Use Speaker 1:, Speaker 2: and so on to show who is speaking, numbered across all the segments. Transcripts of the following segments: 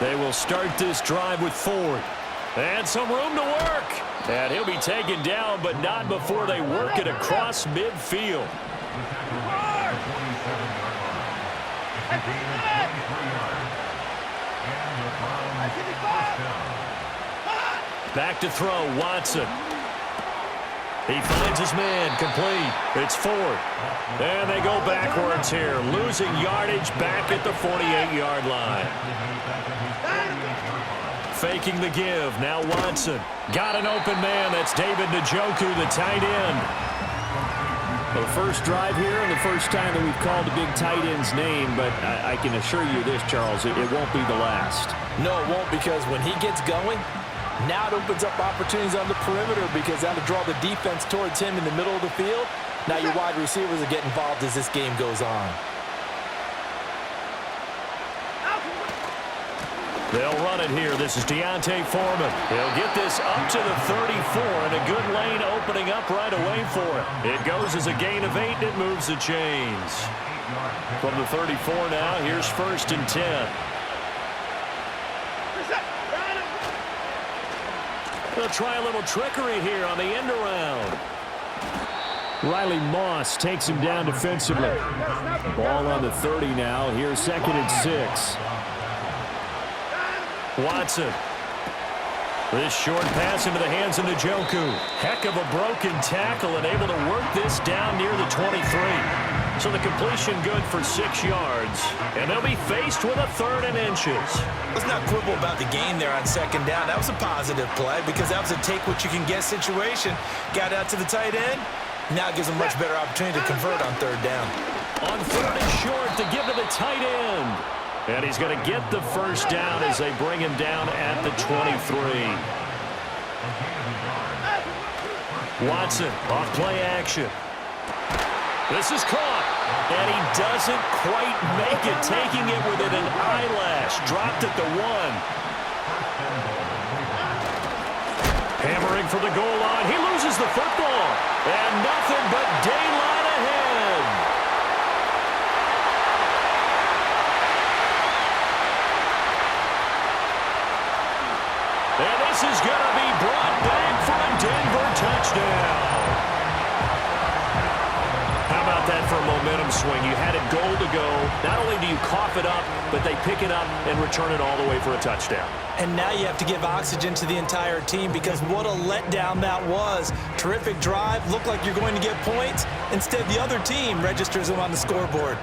Speaker 1: They will start this drive with Ford. And some room to work. And he'll be taken down, but not before they work it across midfield. Back to throw, Watson. He finds his man, complete. It's Ford. And they go backwards here, losing yardage back at the 48-yard line. Faking the give, now Watson. Got an open man, that's David Njoku, the tight end.
Speaker 2: Well, the first drive here and the first time that we've called a big tight end's name, but I can assure you this, Charles, it won't be the last.
Speaker 3: No, it won't, because when he gets going, now it opens up opportunities on the perimeter because that'll draw the defense towards him in the middle of the field. Now your wide receivers will get involved as this game goes on.
Speaker 1: They'll run it here. This is Deontay Foreman. He'll get this up to the 34, and a good lane opening up right away for it. It goes as a gain of 8, and it moves the chains. From the 34 now, here's 1st and 10. They'll try a little trickery here on the end around.
Speaker 2: Riley Moss takes him down defensively. Ball on the 30 now. Here's 2nd and 6.
Speaker 1: Watson. This short pass into the hands of Njoku. Heck of a broken tackle and able to work this down near the 23. So the completion good for 6 yards. And they'll be faced with a 3rd and inches.
Speaker 3: Let's not quibble about the gain there on 2nd down. That was a positive play because that was a take-what-you-can-get situation. Got out to the tight end. Now it gives them much better opportunity to convert on 3rd down.
Speaker 1: On 3rd and short to give to the tight end. And he's going to get the 1st down as they bring him down at the 23. Watson off play action. This is caught. And he doesn't quite make it, taking it within an eyelash. Dropped at the 1. Hammering for the goal line. He loses the football. And nothing but daylight ahead. And this is going to be brought back for a Denver touchdown. How about that for a momentum swing? You had it goal to go. Not only do you cough it up, but they pick it up and return it all the way for a touchdown.
Speaker 3: And now you have to give oxygen to the entire team because what a letdown that was. Terrific drive. Looked like you're going to get points. Instead, the other team registers them on the scoreboard.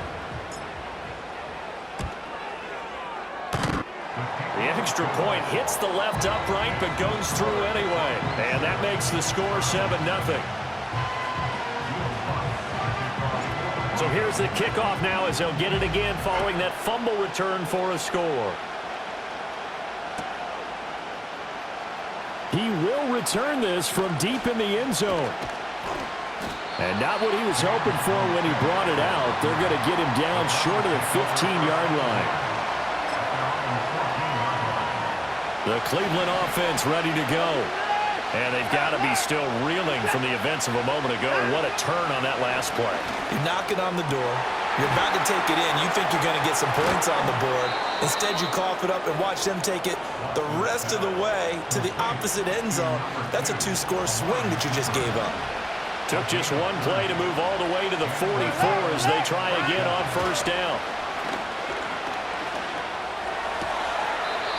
Speaker 1: The extra point hits the left upright but goes through anyway. And that makes the score 7-0. So here's the kickoff now as they'll get it again following that fumble return for a score.
Speaker 2: He will return this from deep in the end zone. And not what he was hoping for when he brought it out. They're going to get him down short of the 15-yard line.
Speaker 1: The Cleveland offense ready to go. And they've got to be still reeling from the events of a moment ago. What a turn on that last play.
Speaker 3: You're knocking on the door. You're about to take it in. You think you're going to get some points on the board. Instead, you cough it up and watch them take it the rest of the way to the opposite end zone. That's a 2-score swing that you just gave up.
Speaker 1: Took just one play to move all the way to the 44 as they try again on 1st down.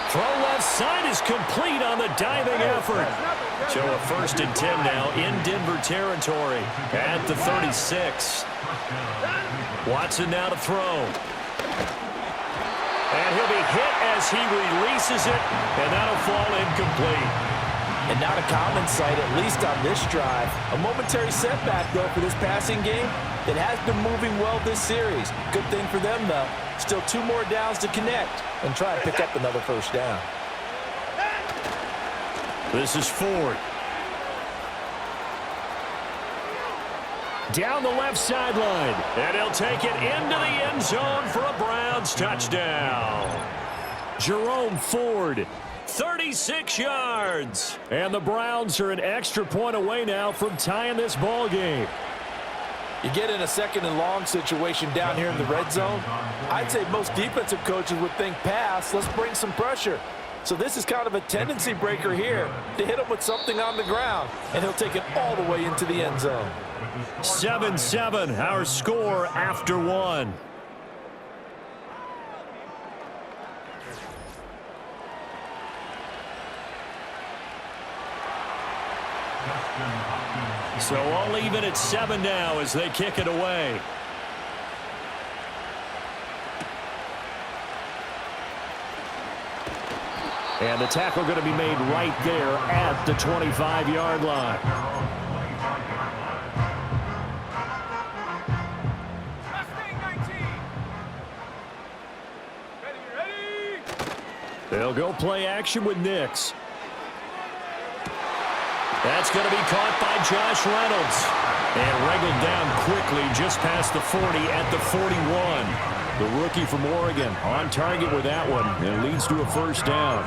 Speaker 1: Throw left side is complete on the diving effort. So a 1st and 10 now in Denver territory at the 36. Watson now to throw. And he'll be hit as he releases it, and that'll fall incomplete.
Speaker 3: And not a common sight, at least on this drive. A momentary setback, though, for this passing game that has been moving well this series. Good thing for them, though. Still 2 more downs to connect and try and pick up another 1st down.
Speaker 1: This is Ford.
Speaker 2: Down the left sideline.
Speaker 1: And he'll take it into the end zone for a Browns touchdown.
Speaker 2: Jerome Ford.
Speaker 1: 36 yards.
Speaker 2: And the Browns are an extra point away now from tying this ball game.
Speaker 3: You get in a second and long situation down here in the red zone, I'd say most defensive coaches would think pass, let's bring some pressure. So this is kind of a tendency breaker here to hit him with something on the ground, and he'll take it all the way into the end zone.
Speaker 1: 7-7, our score after one. So all even at 7 now as they kick it away. And the tackle going to be made right there at the 25-yard line. They'll go play action with Nix. That's going to be caught by Josh Reynolds. And wriggled down quickly just past the 40 at the 41. The rookie from Oregon on target with that one. And leads to a first down.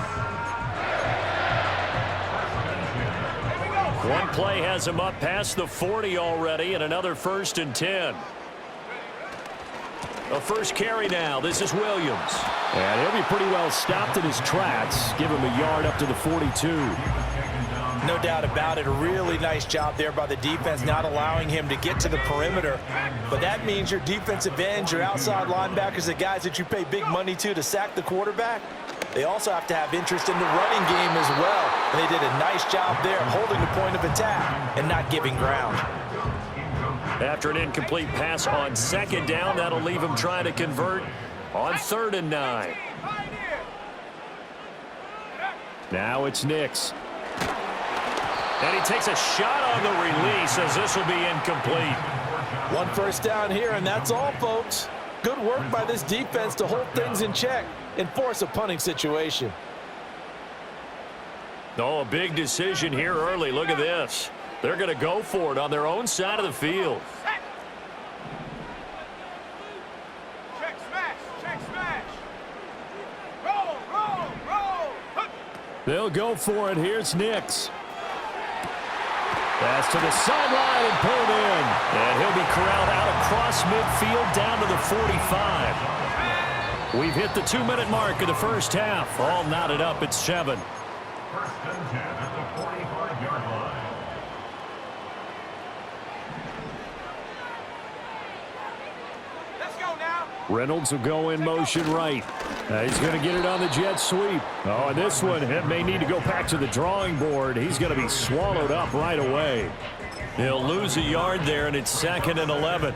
Speaker 1: One play has him up past the 40 already, and another 1st and 10. A first carry now. This is Williams.
Speaker 2: And he'll be pretty well stopped in his tracks. Give him a yard up to the 42.
Speaker 3: No doubt about it. A really nice job there by the defense, not allowing him to get to the perimeter. But that means your defensive ends, your outside linebackers, the guys that you pay big money to sack the quarterback, they also have to have interest in the running game as well. And they did a nice job there holding the point of attack and not giving ground.
Speaker 1: After an incomplete pass on 2nd down, that'll leave him trying to convert on 3rd and 9.
Speaker 2: Now it's Nix.
Speaker 1: And he takes a shot on the release as this will be incomplete.
Speaker 3: One first down here, and that's all, folks. Good work by this defense to hold things in check and force a punting situation.
Speaker 1: Oh, a big decision here early. Look at this. They're going to go for it on their own side of the field.
Speaker 4: Check smash, check smash. Roll, roll, roll.
Speaker 2: They'll go for it. Here's Nix. Pass to the sideline and pulled in.
Speaker 1: And he'll be corralled out across midfield down to the 45. We've hit the 2-minute mark of the first half. All knotted up at 7.
Speaker 4: 1st and 10 at the 45-yard line. Let's go now.
Speaker 2: Reynolds will go in motion right. He's going to get it on the jet sweep. Oh, and this one, it may need to go back to the drawing board. He's going to be swallowed up right away.
Speaker 1: He'll lose a yard there, and it's 2nd and 11.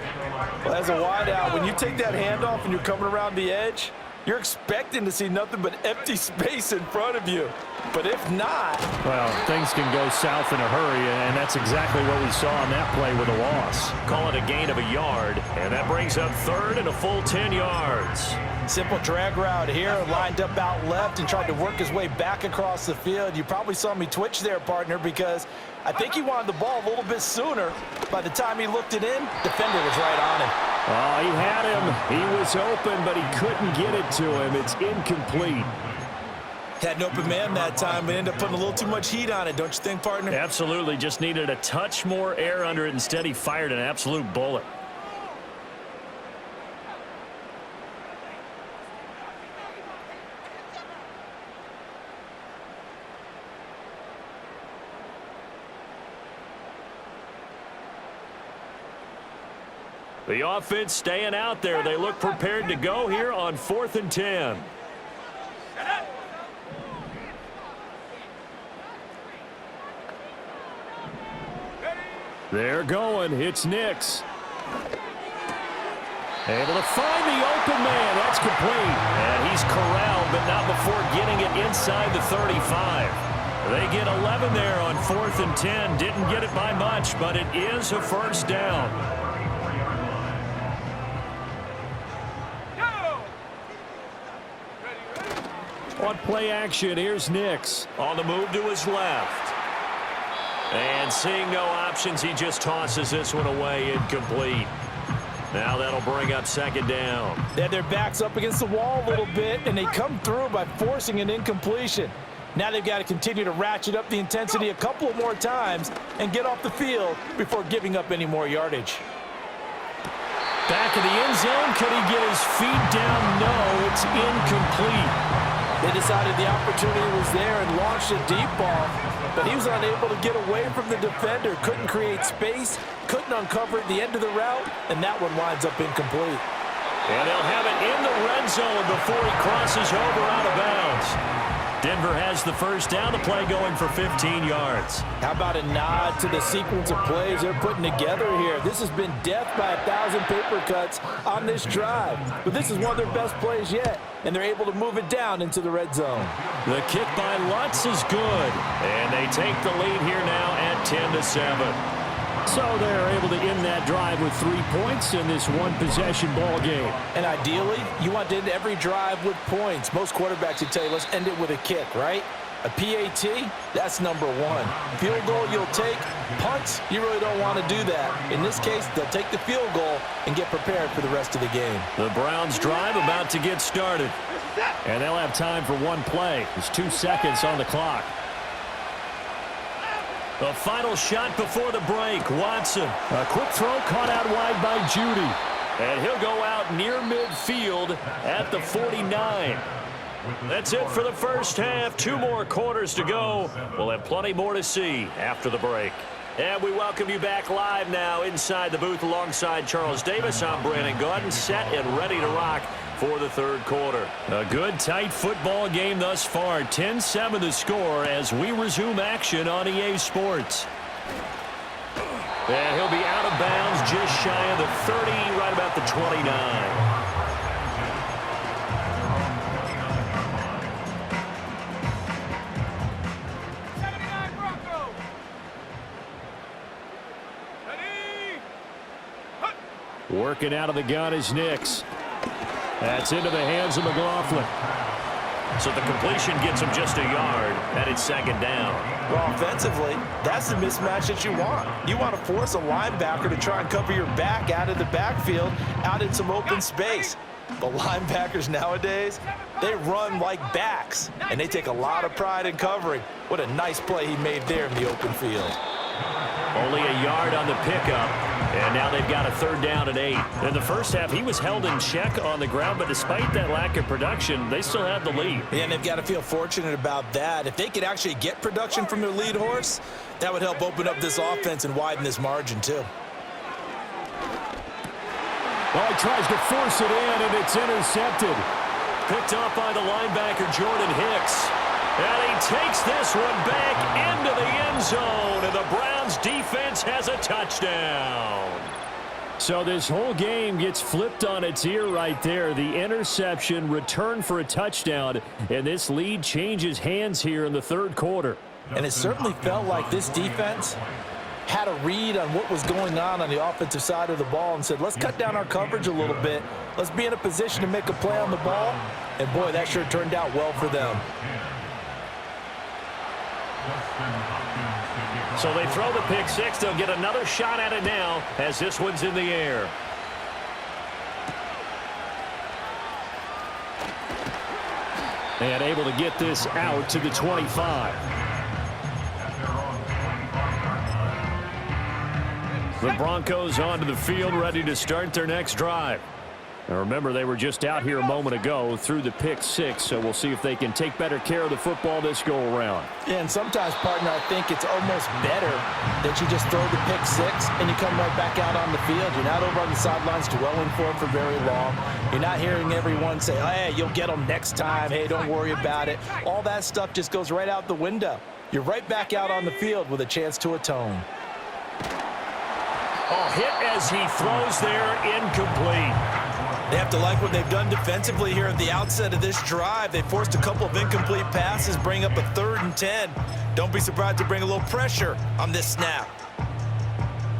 Speaker 3: Well, as a wideout, when you take that handoff and you're coming around the edge, you're expecting to see nothing but empty space in front of you. But if not...
Speaker 2: well, things can go south in a hurry, and that's exactly what we saw on that play with a loss.
Speaker 1: Call it a gain of a yard, and that brings up 3rd and a full 10 yards.
Speaker 3: Simple drag route here, lined up out left and tried to work his way back across the field. You probably saw me twitch there, partner, because I think he wanted the ball a little bit sooner. By the time he looked it in, defender was right on him.
Speaker 2: Oh, he had him. He was open, but he couldn't get it to him. It's incomplete.
Speaker 3: Had an open man that time, but ended up putting a little too much heat on it, don't you think, partner?
Speaker 1: Absolutely. Just needed a touch more air under it. Instead, he fired an absolute bullet. The offense staying out there. They look prepared to go here on 4th and 10.
Speaker 2: They're going. It's Nix. Able to find the open man. That's complete.
Speaker 1: And he's corralled, but not before getting it inside the 35. They get 11 there on 4th and 10. Didn't get it by much, but it is a first down.
Speaker 2: On play action, here's Nix.
Speaker 1: On the move to his left. And seeing no options, he just tosses this one away, incomplete. Now that'll bring up 2nd down.
Speaker 3: They had their backs up against the wall a little bit, and they come through by forcing an incompletion. Now they've got to continue to ratchet up the intensity a couple more times and get off the field before giving up any more yardage.
Speaker 2: Back of the end zone. Could he get his feet down? No, it's incomplete.
Speaker 3: They decided the opportunity was there and launched a deep ball, but he was unable to get away from the defender. Couldn't create space, couldn't uncover at the end of the route, and that one winds up incomplete.
Speaker 1: And they'll have it in the red zone before he crosses over out of bounds. Denver has the first down. The play going for 15 yards.
Speaker 3: How about a nod to the sequence of plays they're putting together here? This has been death by 1,000 paper cuts on this drive. But this is one of their best plays yet, and they're able to move it down into the red zone.
Speaker 1: The kick by Lutz is good. And they take the lead here now at 10-7.
Speaker 2: So they're able to end that drive with 3 points in this one-possession ball game.
Speaker 3: And ideally, you want to end every drive with points. Most quarterbacks would tell you, let's end it with a kick, right? A PAT, that's number one. Field goal you'll take. Punts, you really don't want to do that. In this case, they'll take the field goal and get prepared for the rest of the game.
Speaker 1: The Browns drive about to get started.
Speaker 2: And they'll have time for one play. There's 2 seconds on the clock.
Speaker 1: The final shot before the break. Watson.
Speaker 2: A quick throw caught out wide by Judy.
Speaker 1: And he'll go out near midfield at the 49. That's it for the first half. 2 more quarters to go. We'll have plenty more to see after the break. And we welcome you back live now inside the booth alongside Charles Davis. I'm Brandon Gaudin, set and ready to rock for the third quarter.
Speaker 2: A good, tight football game thus far. 10-7 the score as we resume action on EA Sports.
Speaker 1: And he'll be out of bounds just shy of the 30, right about the 29.
Speaker 2: Working out of the gun is Nix. That's into the hands of McLaughlin.
Speaker 1: So the completion gets him just a yard, and it's second down.
Speaker 3: Well, offensively, that's the mismatch that you want. You want to force a linebacker to try and cover your back out of the backfield, out in some open space. But linebackers nowadays, they run like backs, and they take a lot of pride in covering. What a nice play he made there in the open field.
Speaker 1: Only a yard on the pickup, and now they've got a third down and 8.
Speaker 2: In the first half, he was held in check on the ground, but despite that lack of production, they still have the lead.
Speaker 3: And they've got to feel fortunate about that. If they could actually get production from their lead horse, that would help open up this offense and widen this margin too.
Speaker 2: Well, he tries to force it in, and it's intercepted.
Speaker 1: Picked up by the linebacker, Jordan Hicks. And he takes this one back into the end zone, and the Browns defense has a touchdown.
Speaker 2: So this whole game gets flipped on its ear right there. The interception, return for a touchdown, and this lead changes hands here in the third quarter.
Speaker 3: And it certainly felt like this defense had a read on what was going on the offensive side of the ball and said, let's cut down our coverage a little bit. Let's be in a position to make a play on the ball. And, boy, that sure turned out well for them.
Speaker 1: So they throw the pick six. They'll get another shot at it now as this one's in the air.
Speaker 2: And able to get this out to the 25. The Broncos onto the field, ready to start their next drive. Now remember, they were just out here a moment ago through the pick six, so we'll see if they can take better care of the football this go-around.
Speaker 3: Yeah, and sometimes, partner, I think it's almost better that you just throw the pick six and you come right back out on the field. You're not over on the sidelines dwelling for it for very long. You're not hearing everyone say, hey, you'll get them next time. Hey, don't worry about it. All that stuff just goes right out the window. You're right back out on the field with a chance to atone.
Speaker 1: Oh, hit as he throws there, incomplete.
Speaker 3: They have to like what they've done defensively here at the outset of this drive. They forced a couple of incomplete passes, bring up a 3rd and 10. Don't be surprised to bring a little pressure on this snap.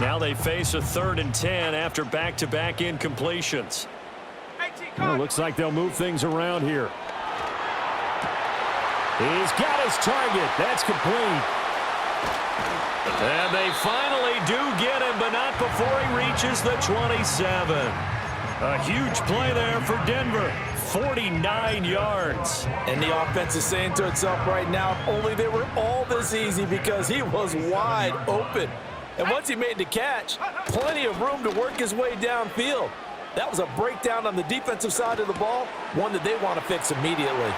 Speaker 1: Now they face a 3rd and 10 after back-to-back incompletions.
Speaker 2: Well, looks like they'll move things around here. He's got his target. That's complete.
Speaker 1: And they finally do get him, but not before he reaches the 27. A huge play there for Denver. 49 yards.
Speaker 3: And the offense is saying to itself right now, if only they were all this easy, because he was wide open. And once he made the catch, plenty of room to work his way downfield. That was a breakdown on the defensive side of the ball, one that they want to fix immediately.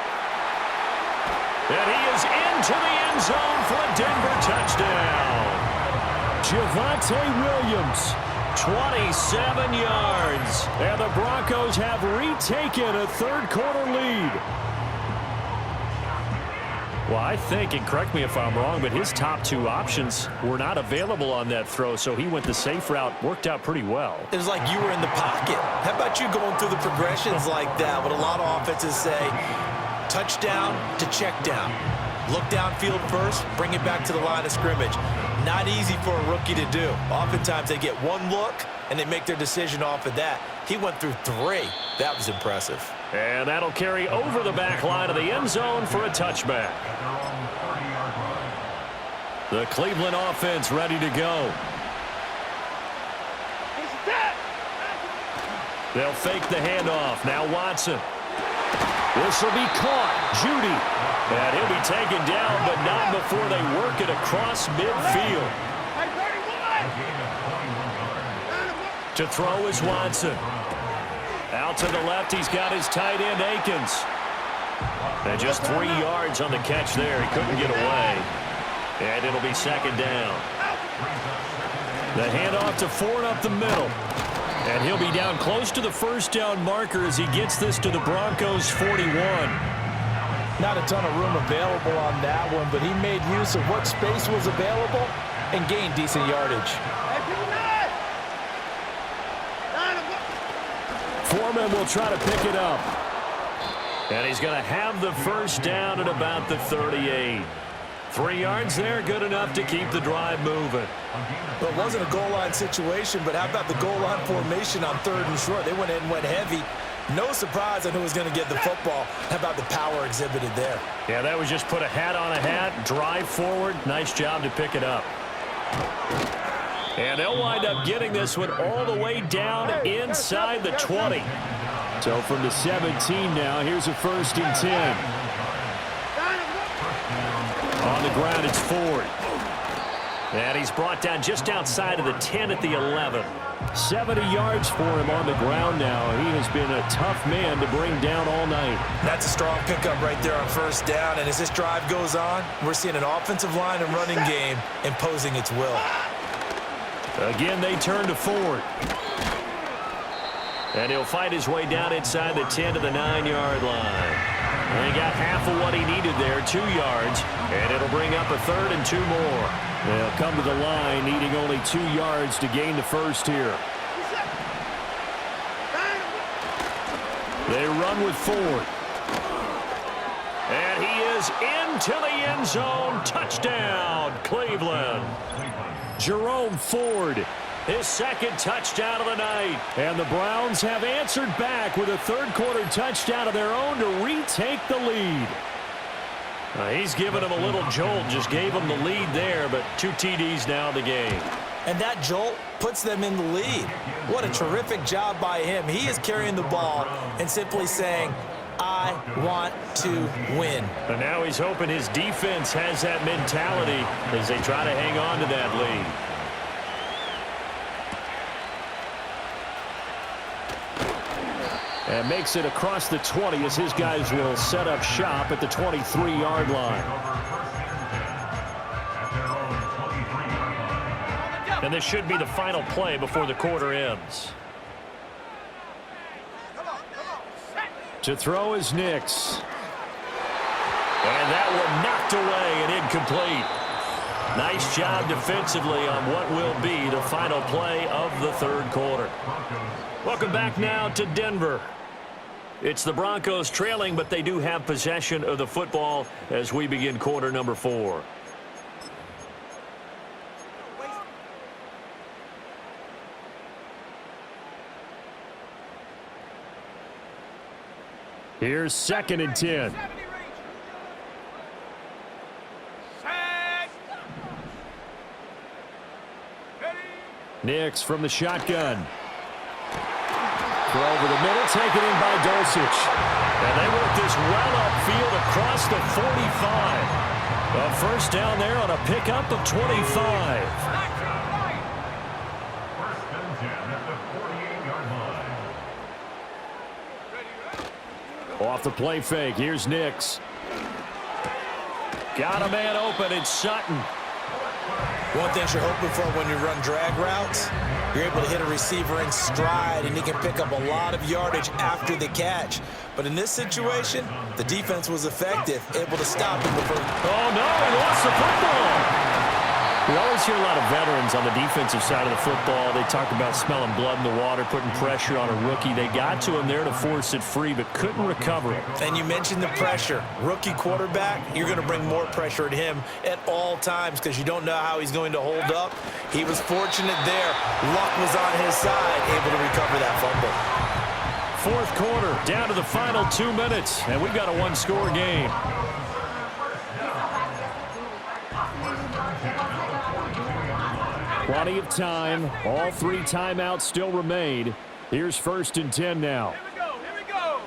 Speaker 1: And he is into the end zone for a Denver touchdown.
Speaker 2: Javonte Williams,
Speaker 1: 27 yards.
Speaker 2: and the Broncos have retaken a third-quarter lead. Well, I think, and correct me if I'm wrong, but his top two options were not available on that throw, so he went the safe route. Worked out pretty well.
Speaker 3: It was like you were in the pocket. How about you going through the progressions like that? What a lot of offenses say, touchdown to check down. Look downfield first, bring it back to the line of scrimmage. Not easy for a rookie to do. Oftentimes they get one look, and they make their decision off of that. He went through three. That was impressive.
Speaker 1: And that'll carry over the back line of the end zone for a touchback. The Cleveland offense ready to go. They'll fake the handoff. Now Watson. This will be caught. Judy. And he'll be taken down, but not before they work it across midfield. To throw is Watson. Out to the left, he's got his tight end, Akins. And just 3 yards on the catch there. He couldn't get away. And it'll be second down. The handoff to Ford up the middle. And he'll be down close to the first down marker as he gets this to the Broncos' 41.
Speaker 3: Not a ton of room available on that one, but he made use of what space was available and gained decent yardage.
Speaker 2: Foreman will try to pick it up.
Speaker 1: And he's going to have the first down at about the 38. 3 yards there, good enough to keep the drive moving.
Speaker 3: Well, it wasn't a goal line situation, but how about the goal line formation on 3rd and short? They went in and went heavy. No surprise on who was going to get the football. How about the power exhibited there?
Speaker 1: Yeah, that was just put a hat on a hat, drive forward. Nice job to pick it up. And they'll wind up getting this one all the way down inside the 20.
Speaker 2: So from the 17 now, here's a 1st and 10.
Speaker 1: On the ground, it's Ford. And he's brought down just outside of the 10 at the 11.
Speaker 2: 70 yards for him on the ground now. He has been a tough man to bring down all night.
Speaker 3: That's a strong pickup right there on 1st down. And as this drive goes on, we're seeing an offensive line and running game imposing its will.
Speaker 1: Again, they turn to Ford. And he'll fight his way down inside the 10 to the 9-yard line. And he got half of what he needed there, 2 yards. And it'll bring up a 3rd and 2 more.
Speaker 2: They'll come to the line, needing only 2 yards to gain the first here.
Speaker 1: They run with Ford. And he is into the end zone. Touchdown, Cleveland.
Speaker 2: Jerome Ford,
Speaker 1: His 2nd touchdown of the night.
Speaker 2: and the Browns have answered back with a third-quarter touchdown of their own to retake the lead.
Speaker 1: He's given him a little jolt, just gave him the lead there, but 2 TDs now in the game.
Speaker 3: And that jolt puts them in the lead. What a terrific job by him. He is carrying the ball and simply saying, I want to win.
Speaker 1: And now he's hoping his defense has that mentality as they try to hang on to that lead.
Speaker 2: And makes it across the 20 as his guys will set up shop at the 23-yard line.
Speaker 1: And this should be the final play before the quarter ends.
Speaker 2: To throw is Nix.
Speaker 1: And that one knocked away and incomplete. Nice job defensively on what will be the final play of the 3rd quarter. Welcome back now to Denver. It's the Broncos trailing, but they do have possession of the football as we begin quarter number 4.
Speaker 2: Here's 2nd and 10. Nix from the shotgun. Throw over the middle, taken in by Dulcich.
Speaker 1: And they work this well upfield across the 45. A first down there on a pickup of 25.
Speaker 4: 1st and 10 at the 48-yard line.
Speaker 2: Off the play fake, here's Nix.
Speaker 1: Got a man open, it's Sutton.
Speaker 3: One thing you're hoping for when you run drag routes, you're able to hit a receiver in stride, and he can pick up a lot of yardage after the catch. But in this situation, the defense was effective, able to stop him before.
Speaker 1: Oh, no, he lost the football.
Speaker 2: We always hear a lot of veterans on the defensive side of the football. They talk about smelling blood in the water, putting pressure on a rookie. They got to him there to force it free, but couldn't recover it.
Speaker 3: And you mentioned the pressure. Rookie quarterback, you're going to bring more pressure at him at all times because you don't know how he's going to hold up. He was fortunate there. Luck was on his side, able to recover that fumble.
Speaker 1: Fourth quarter, down to the final 2 minutes, and we've got a one-score game.
Speaker 2: Plenty of time. All 3 timeouts still remain. Here's 1st and 10 now.
Speaker 5: Here we go.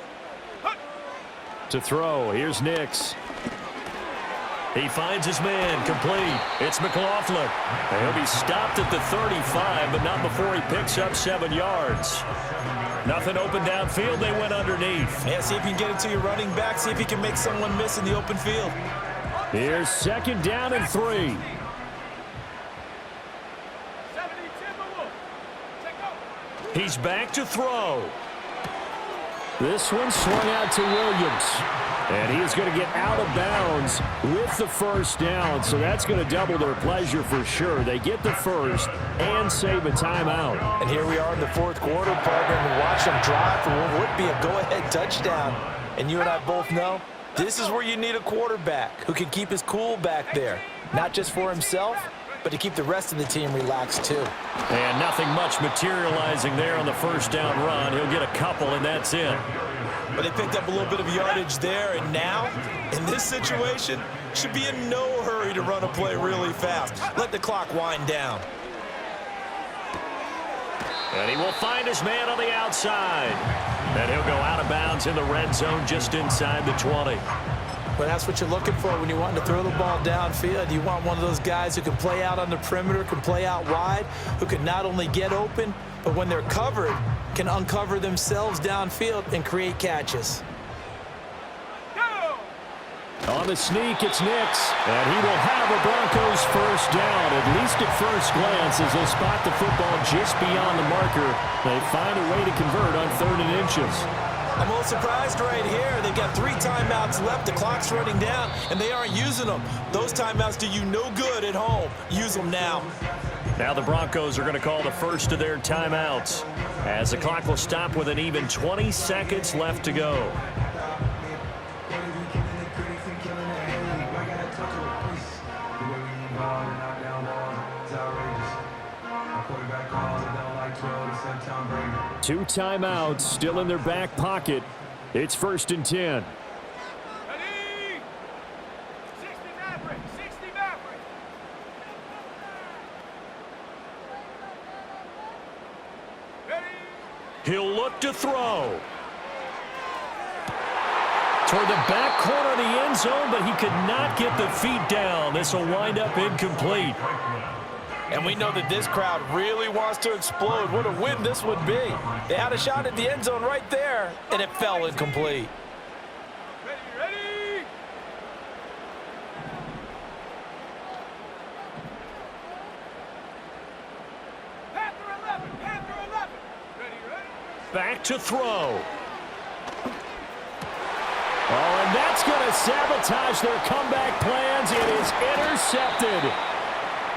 Speaker 2: To throw, here's Nix.
Speaker 1: He finds his man, complete. It's McLaughlin. He'll be stopped at the 35, but not before he picks up 7 yards. Nothing open downfield, they went underneath.
Speaker 3: Yeah, see if you can get it to your running back. See if you can make someone miss in the open field.
Speaker 2: Here's 2nd down and 3.
Speaker 1: He's back to throw.
Speaker 2: This one swung out to Williams. And he is going to get out of bounds with the 1st down. So that's going to double their pleasure for sure. They get the 1st and save a timeout.
Speaker 3: And here we are in the 4th quarter, partner, and watch them drive for what would be a go-ahead touchdown. And you and I both know this is where you need a quarterback who can keep his cool back there. Not just for himself, but to keep the rest of the team relaxed too.
Speaker 1: And nothing much materializing there on the 1st down run. He'll get a couple, and that's it.
Speaker 3: But they picked up a little bit of yardage there, and now, in this situation, should be in no hurry to run a play really fast. Let the clock wind down.
Speaker 1: And he will find his man on the outside. And he'll go out of bounds in the red zone just inside the 20.
Speaker 3: But that's what you're looking for when you want to throw the ball downfield. You want one of those guys who can play out on the perimeter, can play out wide, who can not only get open, but when they're covered, can uncover themselves downfield and create catches.
Speaker 2: On the sneak, it's Nix. And he will have a Broncos 1st down, at least at first glance, as they spot the football just beyond the marker. They find a way to convert on 3rd and inches.
Speaker 3: I'm a little surprised right here. They've got 3 timeouts left. The clock's running down, and they aren't using them. Those timeouts do you no good at home. Use them now.
Speaker 1: Now the Broncos are going to call the first of their timeouts, as the clock will stop with an even 20 seconds left to go.
Speaker 2: Two timeouts still in their back pocket. It's 1st and 10.
Speaker 5: Ready? 60 Maverick. 60 Maverick. Ready?
Speaker 1: He'll look to throw. Toward the back corner of the end zone, but he could not get the feet down. This will wind up incomplete.
Speaker 3: And we know that this crowd really wants to explode. What a win this would be. They had a shot at the end zone right there, and it fell incomplete.
Speaker 5: Ready? Panther 11. Panther 11. Ready?
Speaker 1: Back to throw.
Speaker 2: Oh, and that's going to sabotage their comeback plans. It is intercepted.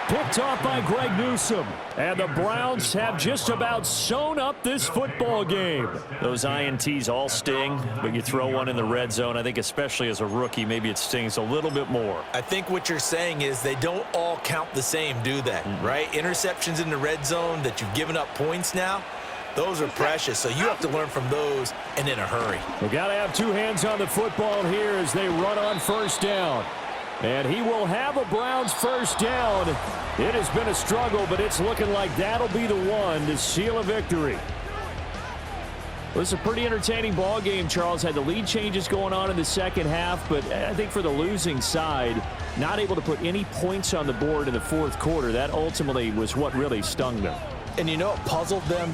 Speaker 2: Picked off by Greg Newsome. And the Browns have just about sewn up this football game.
Speaker 1: Those INTs all sting, but you throw one in the red zone, I think especially as a rookie, maybe it stings a little bit more.
Speaker 3: I think what you're saying is they don't all count the same, do they? Right? Interceptions in the red zone that you've given up points now, those are precious. So you have to learn from those and in a hurry.
Speaker 2: We got to have 2 hands on the football here as they run on 1st down. And he will have a Browns 1st down. It has been a struggle, but it's looking like that'll be the one to seal a victory. Well, this is a pretty entertaining ball game, Charles. Had the lead changes going on in the second half, but I think for the losing side, not able to put any points on the board in the 4th quarter, that ultimately was what really stung them.
Speaker 3: And you know what puzzled them?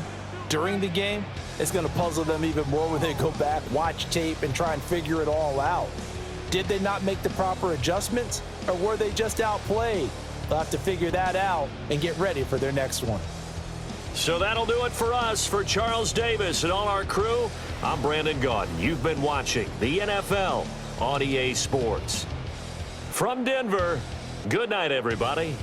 Speaker 3: during the game, it's going to puzzle them even more when they go back, watch tape, and try and figure it all out. Did they not make the proper adjustments, or were they just outplayed? They'll have to figure that out and get ready for their next one.
Speaker 1: So that'll do it for us. For Charles Davis and all our crew, I'm Brandon Gaudin. You've been watching the NFL on EA Sports. From Denver, good night, everybody.